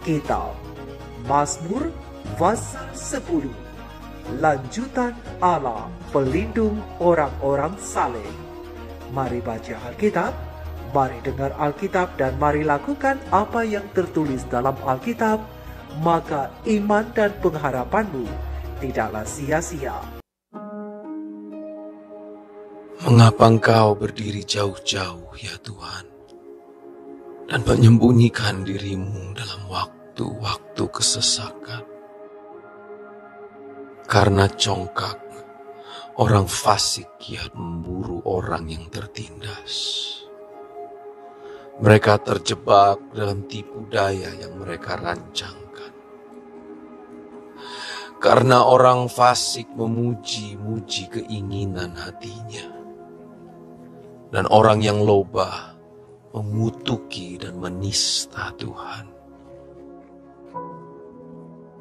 Kitab Mazmur pasal 10. Lanjutan Allah pelindung orang-orang saleh. Mari baca Alkitab, mari dengar Alkitab, dan mari lakukan apa yang tertulis dalam Alkitab, maka iman dan pengharapanmu tidaklah sia-sia. Mengapa Engkau berdiri jauh-jauh, ya Tuhan, dan menyembunyikan dirimu dalam waktu-waktu kesesakan? Karena congkak, orang fasik kiat memburu orang yang tertindas. Mereka terjebak dalam tipu daya yang mereka rancangkan. Karena orang fasik memuji-muji keinginan hatinya, dan orang yang lobah mengutuki dan menista Tuhan.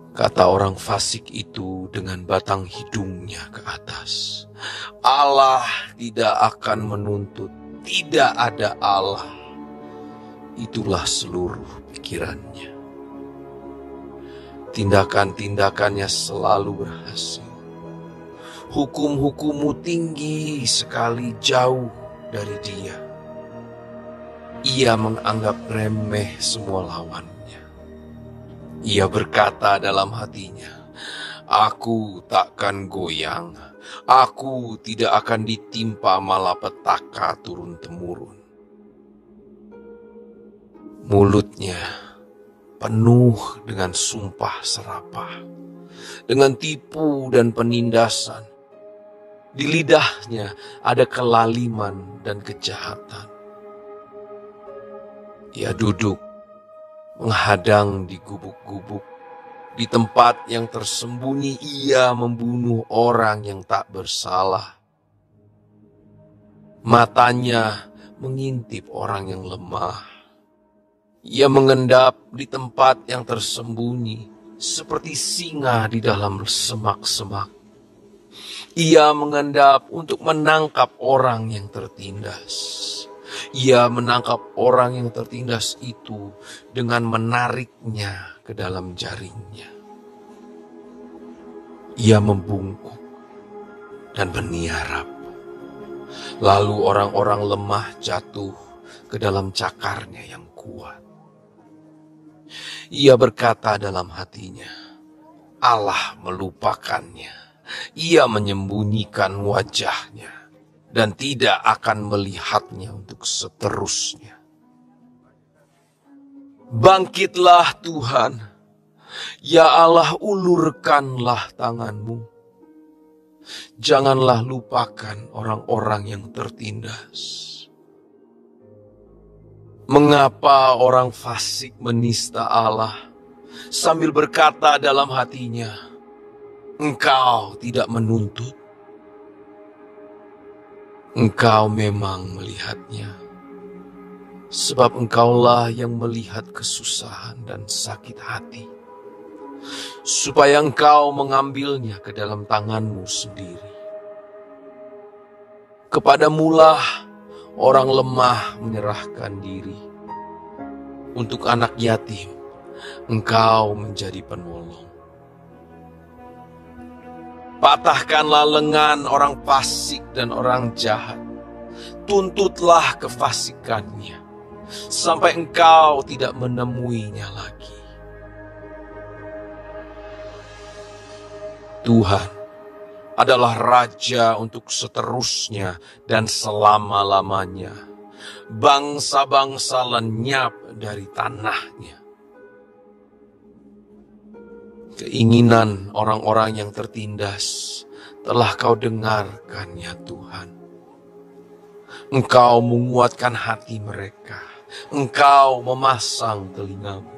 Kata orang fasik itu dengan batang hidungnya ke atas, Allah tidak akan menuntut, tidak ada Allah. Itulah seluruh pikirannya. Tindakan-tindakannya selalu berhasil. Hukum-hukummu tinggi sekali jauh dari dia. Ia menganggap remeh semua lawannya. Ia berkata dalam hatinya, aku takkan goyang, aku tidak akan ditimpa malapetaka turun-temurun. Mulutnya penuh dengan sumpah serapah, dengan tipu dan penindasan. Di lidahnya ada kelaliman dan kejahatan. Ia duduk menghadang di gubuk-gubuk. Di tempat yang tersembunyi ia membunuh orang yang tak bersalah. Matanya mengintip orang yang lemah. Ia mengendap di tempat yang tersembunyi seperti singa di dalam semak-semak. Ia mengendap untuk menangkap orang yang tertindas. Ia menangkap orang yang tertindas itu dengan menariknya ke dalam jaringnya. Ia membungkuk dan meniarap. Lalu orang-orang lemah jatuh ke dalam cakarnya yang kuat. Ia berkata dalam hatinya, Allah melupakannya. Ia menyembunyikan wajahnya dan tidak akan melihatnya untuk seterusnya. Bangkitlah Tuhan, ya Allah, ulurkanlah tanganmu. Janganlah lupakan orang-orang yang tertindas. Mengapa orang fasik menista Allah sambil berkata dalam hatinya, Engkau tidak menuntut? Engkau memang melihatnya, sebab Engkaulah yang melihat kesusahan dan sakit hati, supaya Engkau mengambilnya ke dalam tanganmu sendiri. Kepadamulah orang lemah menyerahkan diri. Untuk anak yatim, Engkau menjadi penolong. Patahkanlah lengan orang fasik dan orang jahat. Tuntutlah kefasikannya, sampai Engkau tidak menemuinya lagi. Tuhan adalah Raja untuk seterusnya dan selama-lamanya. Bangsa-bangsa lenyap dari tanahnya. Keinginan orang-orang yang tertindas telah Kau dengarkan, ya Tuhan. Engkau menguatkan hati mereka. Engkau memasang telingamu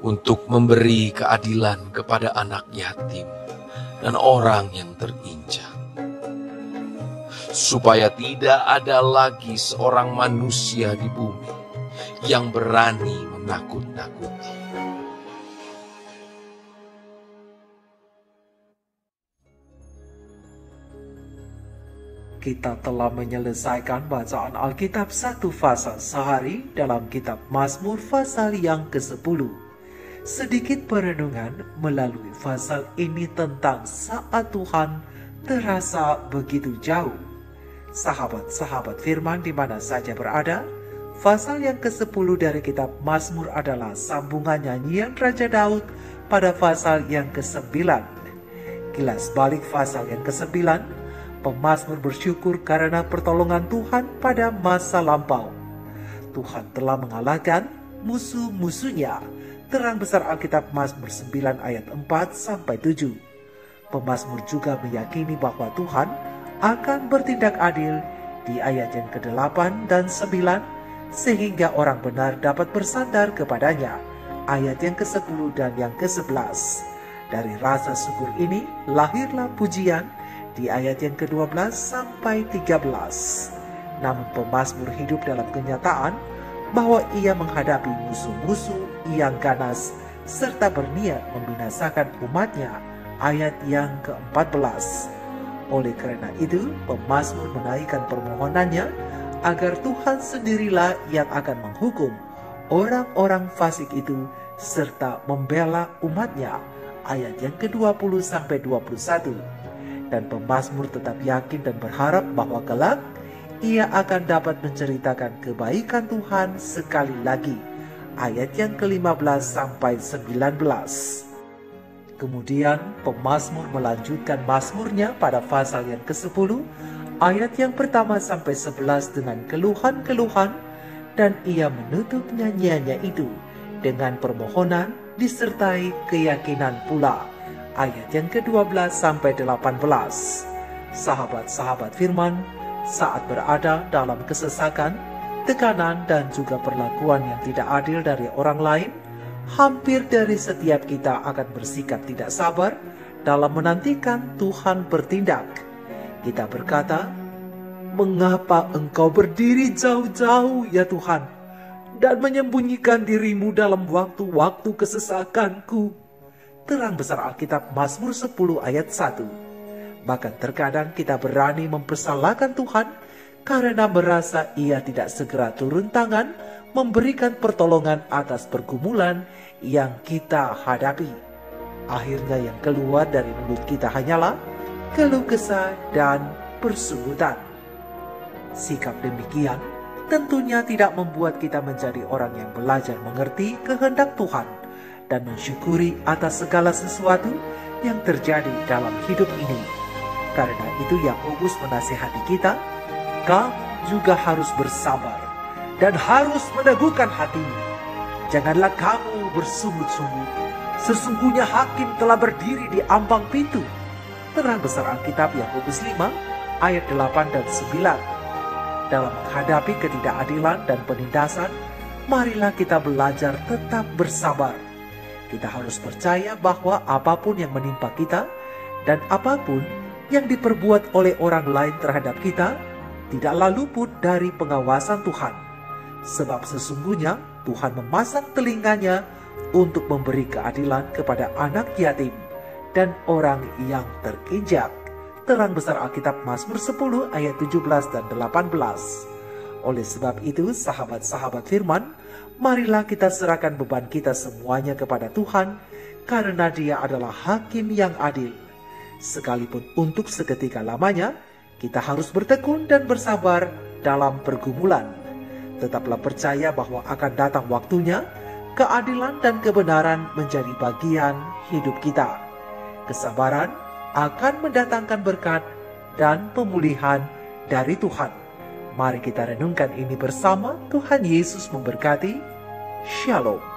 untuk memberi keadilan kepada anak yatim dan orang yang terinjak. Supaya tidak ada lagi seorang manusia di bumi yang berani menakut-nakuti. Kita telah menyelesaikan bacaan Alkitab satu pasal sehari dalam kitab Mazmur pasal yang ke-10. Sedikit perenungan melalui pasal ini tentang saat Tuhan terasa begitu jauh. Sahabat-sahabat firman di mana saja berada, pasal yang ke-10 dari kitab Mazmur adalah sambungan nyanyian Raja Daud pada pasal yang ke-9. Kilas balik pasal yang ke-9, pemazmur bersyukur karena pertolongan Tuhan pada masa lampau. Tuhan telah mengalahkan musuh-musuhnya. Terang besar Alkitab Mazmur 9 ayat 4-7. Pemazmur juga meyakini bahwa Tuhan akan bertindak adil di ayat yang ke-8 dan 9, sehingga orang benar dapat bersandar kepadanya, ayat yang ke-10 dan yang ke-11. Dari rasa syukur ini lahirlah pujian di ayat yang ke-12 sampai 13. Namun pemazmur hidup dalam kenyataan bahwa ia menghadapi musuh-musuh yang ganas serta berniat membinasakan umatnya, ayat yang ke-14. Oleh karena itu, pemazmur menaikkan permohonannya agar Tuhan sendirilah yang akan menghukum orang-orang fasik itu serta membela umatnya, ayat yang ke-20 sampai 21. Dan pemazmur tetap yakin dan berharap bahwa kelak ia akan dapat menceritakan kebaikan Tuhan sekali lagi, ayat yang ke-15 sampai 19. Kemudian pemazmur melanjutkan mazmurnya pada pasal yang ke-10, ayat yang pertama sampai 11 dengan keluhan-keluhan, dan ia menutup nyanyiannya itu dengan permohonan disertai keyakinan pula, ayat yang ke-12 sampai 18. Sahabat-sahabat firman, saat berada dalam kesesakan, tekanan, dan juga perlakuan yang tidak adil dari orang lain, hampir dari setiap kita akan bersikap tidak sabar dalam menantikan Tuhan bertindak. Kita berkata, "Mengapa Engkau berdiri jauh-jauh ya Tuhan, dan menyembunyikan dirimu dalam waktu-waktu kesesakanku?" Terang besar Alkitab Mazmur 10 ayat 1. Bahkan terkadang kita berani mempersalahkan Tuhan karena merasa ia tidak segera turun tangan memberikan pertolongan atas pergumulan yang kita hadapi. Akhirnya yang keluar dari mulut kita hanyalah keluh kesah dan persungutan. Sikap demikian tentunya tidak membuat kita menjadi orang yang belajar mengerti kehendak Tuhan dan mensyukuri atas segala sesuatu yang terjadi dalam hidup ini. Karena itu Yakobus menasihati kita, kamu juga harus bersabar dan harus meneguhkan hatimu. Janganlah kamu bersungut-sungut. Sesungguhnya hakim telah berdiri di ambang pintu. Terang besar Alkitab Yakobus 5 ayat 8 dan 9. Dalam menghadapi ketidakadilan dan penindasan, marilah kita belajar tetap bersabar. Kita harus percaya bahwa apapun yang menimpa kita dan apapun yang diperbuat oleh orang lain terhadap kita tidaklah luput dari pengawasan Tuhan. Sebab sesungguhnya Tuhan memasang telinganya untuk memberi keadilan kepada anak yatim dan orang yang terinjak. Terang besar Alkitab Mazmur 10 ayat 17 dan 18. Oleh sebab itu, sahabat-sahabat firman, marilah kita serahkan beban kita semuanya kepada Tuhan, karena Dia adalah hakim yang adil. Sekalipun untuk seketika lamanya, kita harus bertekun dan bersabar dalam pergumulan. Tetaplah percaya bahwa akan datang waktunya, keadilan dan kebenaran menjadi bagian hidup kita. Kesabaran akan mendatangkan berkat dan pemulihan dari Tuhan. Mari kita renungkan ini bersama. Tuhan Yesus memberkati. Shalom.